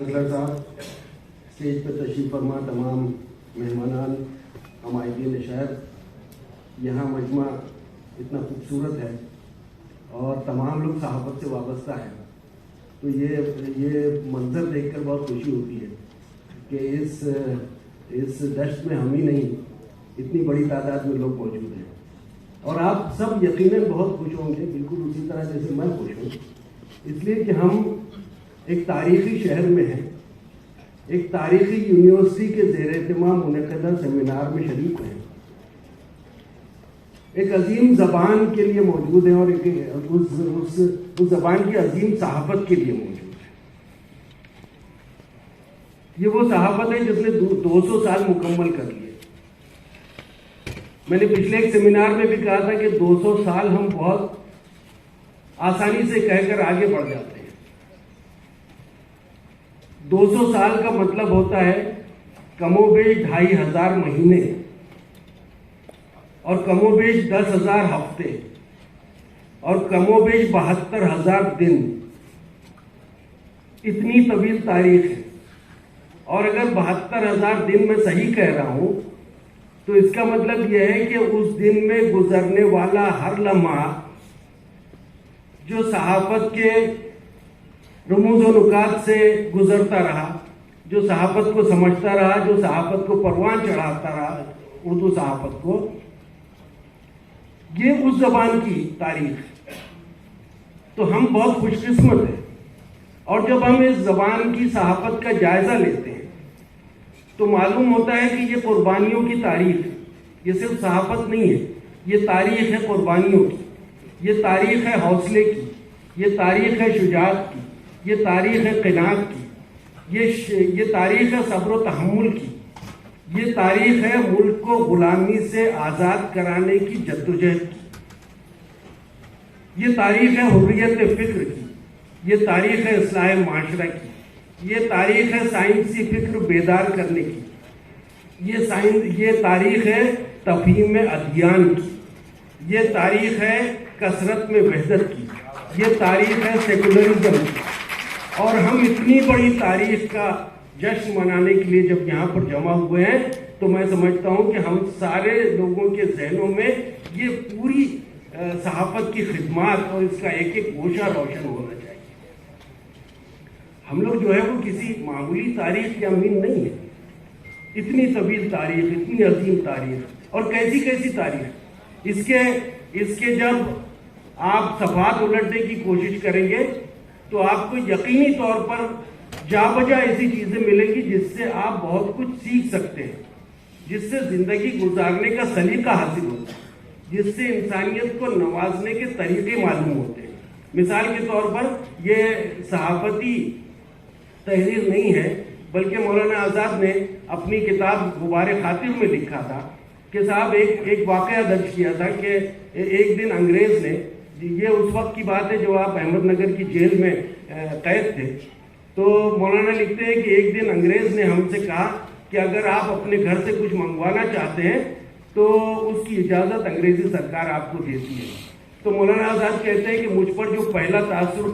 Counsellor साहब, stage पर तशरीफ फरमा तमाम मेहमानान, हमायतीन शहर, यहाँ मजमा इतना खूबसूरत है और तमाम लोग सहाफत से वाबस्ता हैं, तो ये मंजर देखकर बहुत खुशी होती है कि इस दश्त में हम ही नहीं, इतनी बड़ी तादाद में लोग मौजूद हैं और आप सब यकीनन बहुत खुश होंगे, बिल्कुल उसी तरह जैसे मैं खुश हूँ, इसलिए कि हम एक तारीखी शहर में हैं, एक तारीखी यूनिवर्सिटी के ज़ेर-ए-एहतमाम मुनक़दा सेमिनार में शरीक हैं, एक अजीम ज़बान के लिए मौजूद हैं और उस ज़बान की अजीम सहाफ़त के लिए मौजूद है। ये वो सहाफ़त है जिसने 200 साल मुकम्मल कर लिए। मैंने पिछले एक सेमिनार में भी कहा था कि 200 साल हम बहुत आसानी से कहकर आगे बढ़ जाते हैं। 200 साल का मतलब होता है कमोबेश 2500 महीने और कमोबेश 10,000 हफ्ते और कमोबेश 72,000 दिन। इतनी तवील तारीख है और अगर 72,000 दिन में सही कह रहा हूं तो इसका मतलब यह है कि उस दिन में गुजरने वाला हर लम्हा जो सहाफत के रमूज़ व नुकात से गुजरता रहा, जो सहाफत को समझता रहा, जो सहाफत को परवान चढ़ाता रहा, उर्दू सहाफत को, ये उस जबान की तारीख। तो हम बहुत खुशकिस्मत हैं और जब हम इस जबान की सहाफत का जायजा लेते हैं तो मालूम होता है कि ये कुर्बानियों की तारीख है। ये सिर्फ सहाफत नहीं है, ये तारीख है कुर्बानियों की, ये तारीख है हौसले की, ये तारीख है शुजाअत की, ये तारीख है क़िनाअत की, ये तारीख है सब्र व तहम्मुल की, ये तारीख है मुल्क को गुलामी से आज़ाद कराने की जद्दोजहद की, ये तारीख है हुर्रियत फ़िक्र की, ये तारीख है इस्लाह माशरा की, ये तारीख है साइंसी फिक्र बेदार करने की, ये तारीख है तफ़हीम अदियान की, ये तारीख है कसरत में वहदत की, ये तारीख है सेकुलरिज्म की। और हम इतनी बड़ी तारीख का जश्न मनाने के लिए जब यहाँ पर जमा हुए हैं तो मैं समझता हूँ कि हम सारे लोगों के जहनों में ये पूरी सहाफत की खिदमत और इसका एक एक गोशा रोशन होना चाहिए। हम लोग जो है वो किसी मामूली तारीख के अमीन नहीं है। इतनी तवील तारीख, इतनी अजीम तारीख और कैसी कैसी तारीख। इसके जब आप सफात उलटने की कोशिश करेंगे तो आपको यकीनी तौर पर जाबजा ऐसी चीजें मिलेंगी जिससे आप बहुत कुछ सीख सकते हैं, जिससे जिंदगी गुजारने का सलीका हासिल होता है, जिससे इंसानियत को नवाजने के तरीके मालूम होते हैं। मिसाल के तौर पर यह सहाफती तहरीर नहीं है, बल्कि मौलाना आज़ाद ने अपनी किताब गुबारे खातिर में लिखा था कि साहब एक वाक़या दर्ज किया था कि एक दिन अंग्रेज़ ने, ये उस वक्त की बात है जो आप अहमदनगर की जेल में कैद थे, तो मौलाना लिखते हैं कि एक दिन अंग्रेज़ ने हमसे कहा कि अगर आप अपने घर से कुछ मंगवाना चाहते हैं तो उसकी इजाज़त अंग्रेज़ी सरकार आपको देती है। तो मौलाना आज़ाद कहते हैं कि मुझ पर जो पहला तासुर